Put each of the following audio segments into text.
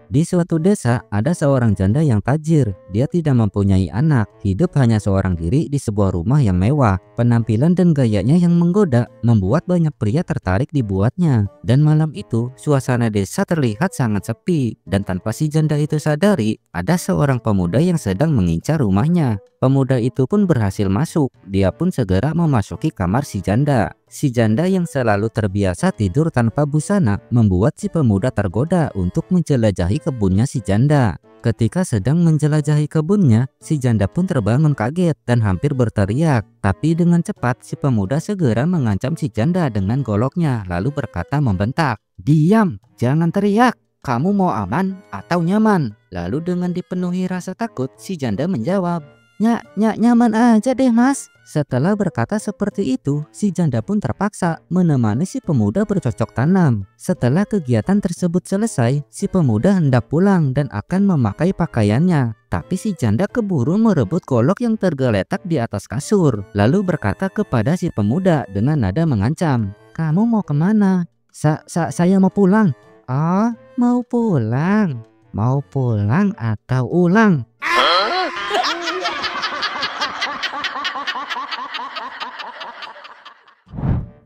Di suatu desa, ada seorang janda yang tajir. Dia tidak mempunyai anak, hidup hanya seorang diri di sebuah rumah yang mewah. Penampilan dan gayanya yang menggoda membuat banyak pria tertarik dibuatnya. Dan malam itu, suasana desa terlihat sangat sepi. Dan tanpa si janda itu sadari, ada seorang pemuda yang sedang mengincar rumahnya. Pemuda itu pun berhasil masuk. Dia pun segera memasuki kamar si janda. Si janda yang selalu terbiasa tidur tanpa busana membuat si pemuda tergoda untuk menjelajahi kebunnya si janda. Ketika sedang menjelajahi kebunnya, si janda pun terbangun kaget dan hampir berteriak. Tapi dengan cepat si pemuda segera mengancam si janda dengan goloknya lalu berkata membentak, "Diam, jangan teriak. Kamu mau aman atau nyaman?" Lalu dengan dipenuhi rasa takut si janda menjawab, Nyaman aja deh mas." Setelah berkata seperti itu, si janda pun terpaksa menemani si pemuda bercocok tanam. Setelah kegiatan tersebut selesai, si pemuda hendak pulang dan akan memakai pakaiannya. Tapi si janda keburu merebut golok yang tergeletak di atas kasur. Lalu berkata kepada si pemuda dengan nada mengancam, "Kamu mau kemana?" Saya mau pulang." "Oh, mau pulang? Mau pulang atau ulang?"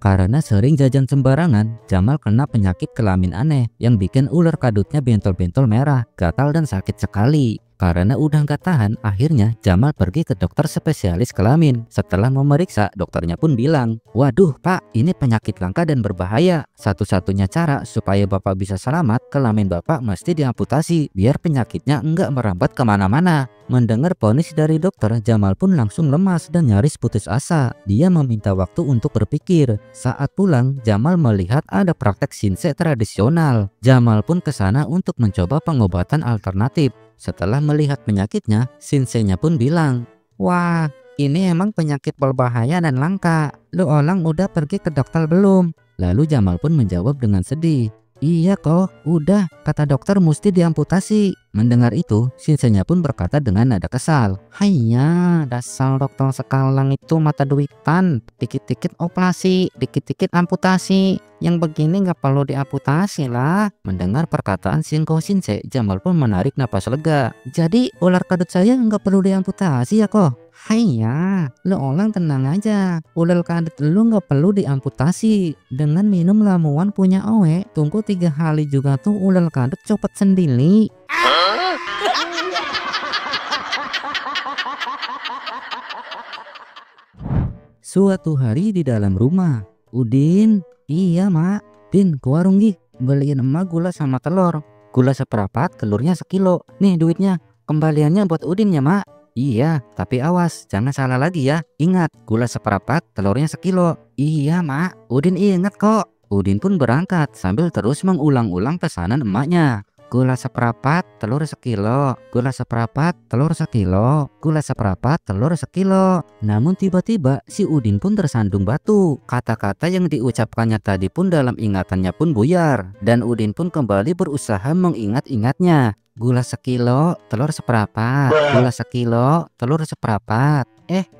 Karena sering jajan sembarangan, Jamal kena penyakit kelamin aneh yang bikin ular kadutnya bentol-bentol merah, gatal dan sakit sekali. Karena udah nggak tahan, akhirnya Jamal pergi ke dokter spesialis kelamin. Setelah memeriksa, dokternya pun bilang, "Waduh pak, ini penyakit langka dan berbahaya. Satu-satunya cara supaya bapak bisa selamat, kelamin bapak mesti diamputasi, biar penyakitnya nggak merambat kemana-mana." Mendengar vonis dari dokter, Jamal pun langsung lemas dan nyaris putus asa. Dia meminta waktu untuk berpikir. Saat pulang, Jamal melihat ada praktek sinse tradisional. Jamal pun ke sana untuk mencoba pengobatan alternatif. Setelah melihat penyakitnya, sinsenya pun bilang, "Wah, ini emang penyakit berbahaya dan langka. Lu orang udah pergi ke dokter belum?" Lalu Jamal pun menjawab dengan sedih, "Iya kok, udah, kata dokter mesti diamputasi." Mendengar itu, sinsenya pun berkata dengan nada kesal, "Haiya, dasar dokter sekarang itu mata duitan. Dikit-dikit operasi, dikit-dikit amputasi. Yang begini nggak perlu diamputasi lah." Mendengar perkataan Shinko Shinse, Jamal pun menarik napas lega. "Jadi ular kadut saya nggak perlu diamputasi ya kok?" "Haiya, lu orang tenang aja. Ular kadut lu nggak perlu diamputasi. Dengan minum ramuan punya Owe, tunggu 3 hari juga tuh ular kadut copot sendiri." Suatu hari di dalam rumah, "Udin." "Iya mak." "Din, ke warung gih, beliin emak gula sama telur. Gula seperempat, telurnya sekilo. Nih duitnya, kembaliannya buat Udin ya mak." "Iya, tapi awas, jangan salah lagi ya. Ingat, gula seperempat, telurnya sekilo." "Iya mak, Udin ingat kok." Udin pun berangkat sambil terus mengulang-ulang pesanan emaknya. Gula seperempat, telur sekilo. Gula seperempat, telur sekilo. Gula seperempat, telur sekilo. Namun tiba-tiba si Udin pun tersandung batu. Kata-kata yang diucapkannya tadi pun dalam ingatannya pun buyar. Dan Udin pun kembali berusaha mengingat-ingatnya. Gula sekilo, telur seperempat. Gula sekilo, telur seperempat.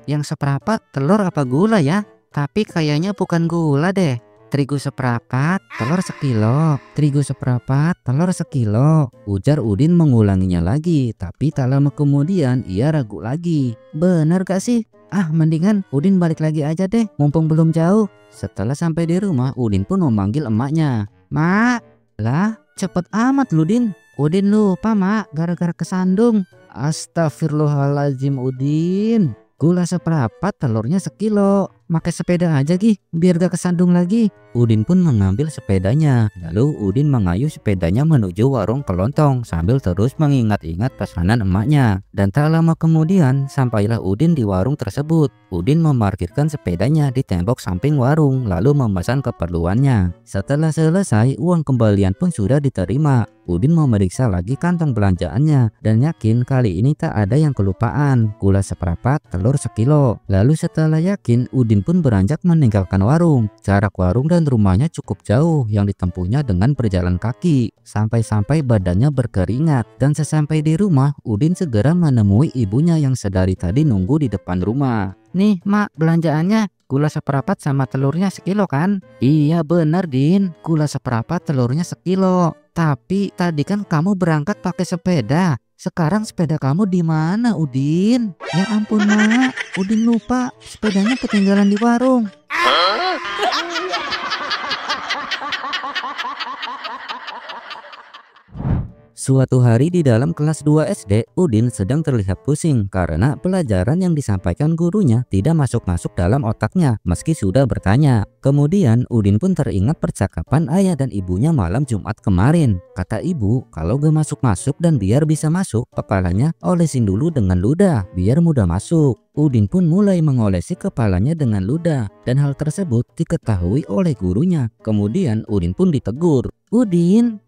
Yang seperempat telur apa gula ya? Tapi kayaknya bukan gula deh. Terigu seperempat, telur sekilo. Terigu seperempat, telur sekilo. Ujar Udin mengulanginya lagi. Tapi tak lama kemudian ia ragu lagi. Benar gak sih? Mendingan Udin balik lagi aja deh, mumpung belum jauh. Setelah sampai di rumah, Udin pun memanggil emaknya. "Mak." "Lah, cepet amat lu Din. Udin lupa mak, gara-gara kesandung." "Astagfirullahaladzim Udin. Gula seperempat, telurnya sekilo. Pakai sepeda aja gih, biar gak kesandung lagi." Udin pun mengambil sepedanya. Lalu Udin mengayuh sepedanya menuju warung kelontong sambil terus mengingat-ingat pesanan emaknya. Dan tak lama kemudian sampailah Udin di warung tersebut. Udin memarkirkan sepedanya di tembok samping warung lalu memesan keperluannya. Setelah selesai, uang kembalian pun sudah diterima. Udin memeriksa lagi kantong belanjaannya dan yakin kali ini tak ada yang kelupaan. Gula seperempat, telur sekilo. Lalu setelah yakin, Udin pun beranjak meninggalkan warung. Jarak warung dan rumahnya cukup jauh yang ditempuhnya dengan berjalan kaki. Sampai-sampai badannya berkeringat. Dan sesampai di rumah, Udin segera menemui ibunya yang sedari tadi nunggu di depan rumah. "Nih mak, belanjaannya. Gula seperempat sama telurnya sekilo kan?" "Iya benar Din, gula seperempat telurnya sekilo." Tapi tadi kan kamu berangkat pakai sepeda. Sekarang sepeda kamu di mana, Udin? Ya ampun, Mak. Udin lupa sepedanya ketinggalan di warung. Suatu hari di dalam kelas 2 SD, Udin sedang terlihat pusing karena pelajaran yang disampaikan gurunya tidak masuk-masuk dalam otaknya meski sudah bertanya. Kemudian Udin pun teringat percakapan ayah dan ibunya malam Jumat kemarin. Kata ibu, kalau gak masuk-masuk dan biar bisa masuk, kepalanya olesin dulu dengan ludah biar mudah masuk. Udin pun mulai mengolesi kepalanya dengan ludah dan hal tersebut diketahui oleh gurunya. Kemudian Udin pun ditegur. Udin,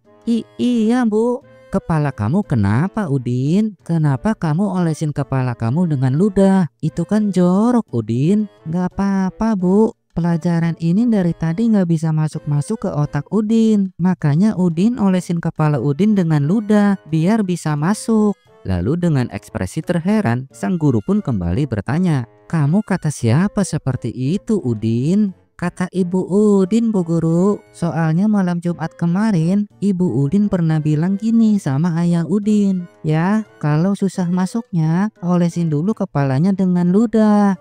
iya Bu. Kepala kamu kenapa, Udin? Kenapa kamu olesin kepala kamu dengan ludah? Itu kan jorok, Udin. Gak apa-apa, Bu. Pelajaran ini dari tadi gak bisa masuk-masuk ke otak Udin. Makanya Udin olesin kepala Udin dengan ludah biar bisa masuk. Lalu dengan ekspresi terheran, sang guru pun kembali bertanya, kamu kata siapa seperti itu, Udin? Kata Ibu Udin, Bu Guru. Soalnya malam Jumat kemarin, Ibu Udin pernah bilang gini sama Ayah Udin. Ya, kalau susah masuknya, olesin dulu kepalanya dengan ludah.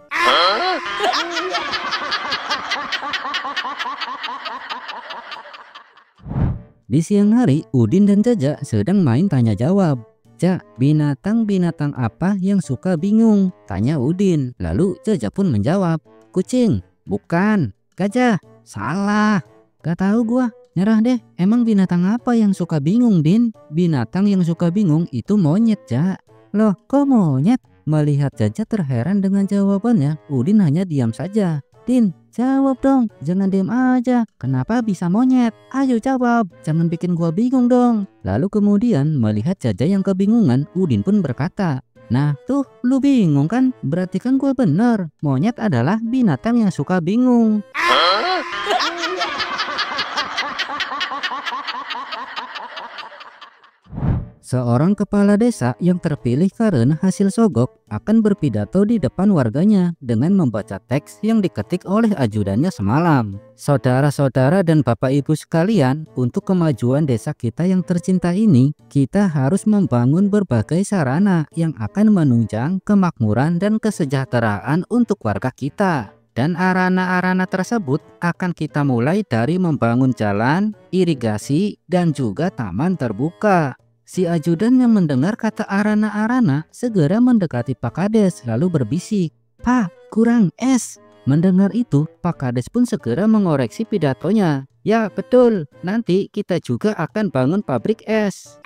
Di siang hari, Udin dan Jaja sedang main tanya jawab. Ja, binatang-binatang apa yang suka bingung? Tanya Udin. Lalu Jaja pun menjawab, kucing. Bukan. Gajah. Salah. Gak tahu gua. Nyerah deh. Emang binatang apa yang suka bingung, Din? Binatang yang suka bingung itu monyet, Ja. Loh, kok monyet? Melihat Jaja terheran dengan jawabannya, Udin hanya diam saja. Din, jawab dong. Jangan diam aja. Kenapa bisa monyet? Ayo jawab. Jangan bikin gua bingung dong. Lalu kemudian melihat Jaja yang kebingungan, Udin pun berkata, nah tuh lu bingung kan? Berarti kan gue bener. Monyet adalah binatang yang suka bingung. Seorang kepala desa yang terpilih karena hasil sogok akan berpidato di depan warganya dengan membaca teks yang diketik oleh ajudannya semalam. Saudara-saudara dan Bapak Ibu sekalian, untuk kemajuan desa kita yang tercinta ini, kita harus membangun berbagai sarana yang akan menunjang kemakmuran dan kesejahteraan untuk warga kita. Dan arana-arana tersebut akan kita mulai dari membangun jalan, irigasi, dan juga taman terbuka. Si ajudan yang mendengar kata arana-arana segera mendekati Pak Kades lalu berbisik, Pak, kurang es. Mendengar itu, Pak Kades pun segera mengoreksi pidatonya. Ya betul, nanti kita juga akan bangun pabrik es.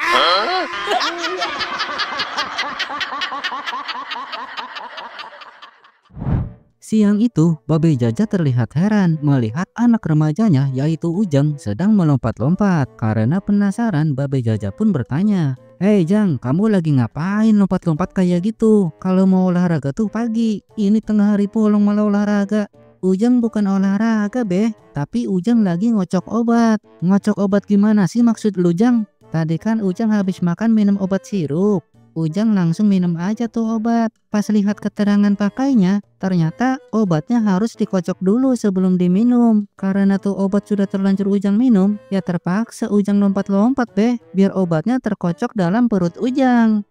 Siang itu, Babe Jaja terlihat heran melihat anak remajanya yaitu Ujang sedang melompat-lompat. Karena penasaran, Babe Jaja pun bertanya, Hei Jang, kamu lagi ngapain lompat-lompat kayak gitu? Kalau mau olahraga tuh pagi, ini tengah hari bolong malah olahraga. Ujang bukan olahraga, Beh, tapi Ujang lagi ngocok obat. Ngocok obat gimana sih maksud lu, Jang? Tadi kan Ujang habis makan minum obat sirup. Ujang langsung minum aja tuh obat. Pas lihat keterangan pakainya, ternyata obatnya harus dikocok dulu sebelum diminum. Karena tuh obat sudah terlanjur Ujang minum, ya terpaksa Ujang lompat-lompat, Beh, biar obatnya terkocok dalam perut Ujang.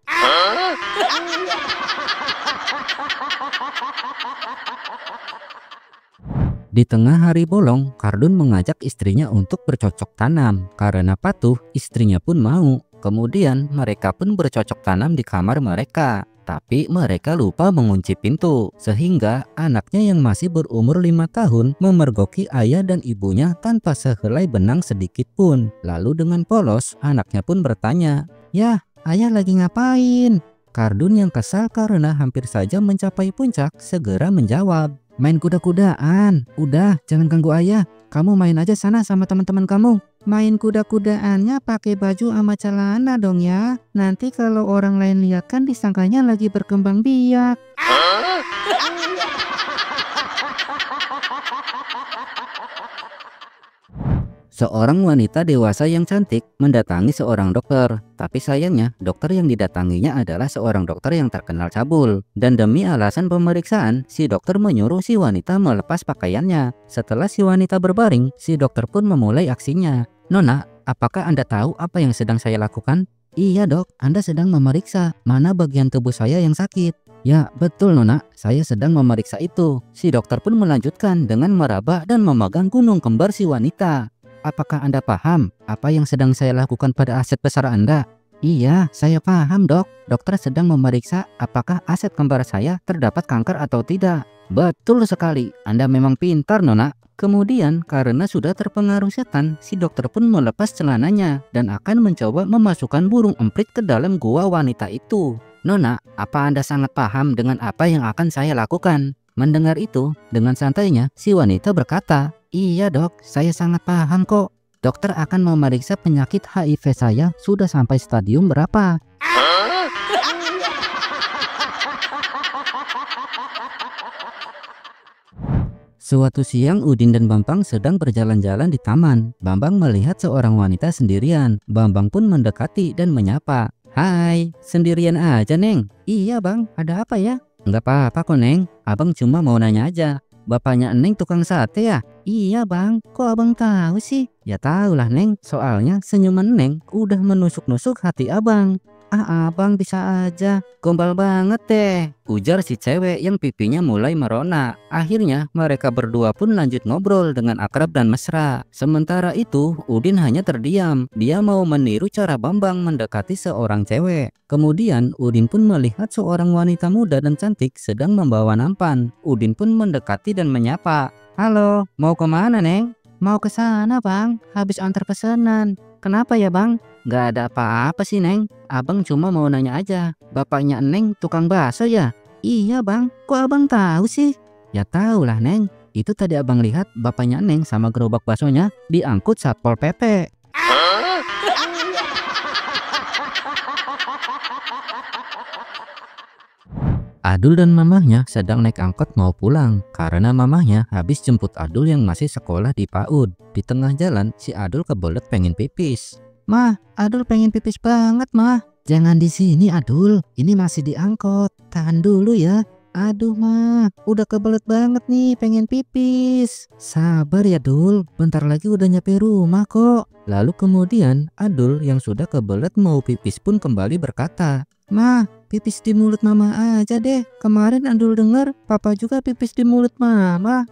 Di tengah hari bolong, Kardun mengajak istrinya untuk bercocok tanam. Karena patuh, istrinya pun mau. Kemudian mereka pun bercocok tanam di kamar mereka. Tapi mereka lupa mengunci pintu. Sehingga anaknya yang masih berumur 5 tahun memergoki ayah dan ibunya tanpa sehelai benang sedikit pun. Lalu dengan polos, anaknya pun bertanya, "Yah, ayah lagi ngapain?" Kardun yang kesal karena hampir saja mencapai puncak segera menjawab, "Main kuda-kudaan. Udah, jangan ganggu ayah. Kamu main aja sana sama teman-teman kamu." Main kuda-kudaannya pakai baju sama celana dong ya. Nanti kalau orang lain lihat kan disangkanya lagi berkembang biak. Seorang wanita dewasa yang cantik mendatangi seorang dokter. Tapi sayangnya, dokter yang didatanginya adalah seorang dokter yang terkenal cabul. Dan demi alasan pemeriksaan, si dokter menyuruh si wanita melepas pakaiannya. Setelah si wanita berbaring, si dokter pun memulai aksinya. "Nona, apakah Anda tahu apa yang sedang saya lakukan? Iya dok, Anda sedang memeriksa mana bagian tubuh saya yang sakit. Ya betul Nona, saya sedang memeriksa itu. Si dokter pun melanjutkan dengan meraba dan memegang gunung kembar si wanita. Apakah Anda paham apa yang sedang saya lakukan pada aset besar Anda? Iya, saya paham dok. Dokter sedang memeriksa apakah aset kembar saya terdapat kanker atau tidak. Betul sekali, Anda memang pintar Nona. Kemudian karena sudah terpengaruh setan, si dokter pun melepas celananya dan akan mencoba memasukkan burung emprit ke dalam gua wanita itu. Nona, apa Anda sangat paham dengan apa yang akan saya lakukan? Mendengar itu, dengan santainya si wanita berkata, iya dok, saya sangat paham kok. Dokter akan memeriksa penyakit HIV saya sudah sampai stadium berapa. Suatu siang Udin dan Bambang sedang berjalan-jalan di taman. Bambang melihat seorang wanita sendirian. Bambang pun mendekati dan menyapa. Hai, sendirian aja Neng? Iya bang, ada apa ya? Nggak apa-apa kok Neng, abang cuma mau nanya aja. Bapaknya Neng tukang sate ya? Iya bang, kok abang tahu sih? Ya tahulah Neng, soalnya senyuman Neng udah menusuk-nusuk hati abang. Ah abang bisa aja, gombal banget deh, ujar si cewek yang pipinya mulai merona. Akhirnya mereka berdua pun lanjut ngobrol dengan akrab dan mesra. Sementara itu Udin hanya terdiam, dia mau meniru cara Bambang mendekati seorang cewek. Kemudian Udin pun melihat seorang wanita muda dan cantik sedang membawa nampan. Udin pun mendekati dan menyapa. Halo, mau kemana Neng? Mau ke sana bang, habis antar pesanan. Kenapa ya bang? Gak ada apa-apa sih Neng, abang cuma mau nanya aja. Bapaknya Neng tukang bakso ya? Iya bang, kok abang tahu sih? Ya tahulah Neng, itu tadi abang lihat bapaknya Neng sama gerobak baksonya diangkut Satpol PP. Adul dan mamahnya sedang naik angkot mau pulang karena mamahnya habis jemput Adul yang masih sekolah di PAUD. Di tengah jalan si Adul kebelet pengen pipis. Mah, Adul pengen pipis banget mah. Jangan di sini Adul, ini masih di angkot. Tahan dulu ya. Aduh mah, udah kebelet banget nih pengen pipis. Sabar ya Dul, bentar lagi udah nyampe rumah kok. Lalu kemudian Adul yang sudah kebelet mau pipis pun kembali berkata, Mah, pipis di mulut mama aja deh. Kemarin Adul denger papa juga pipis di mulut mama.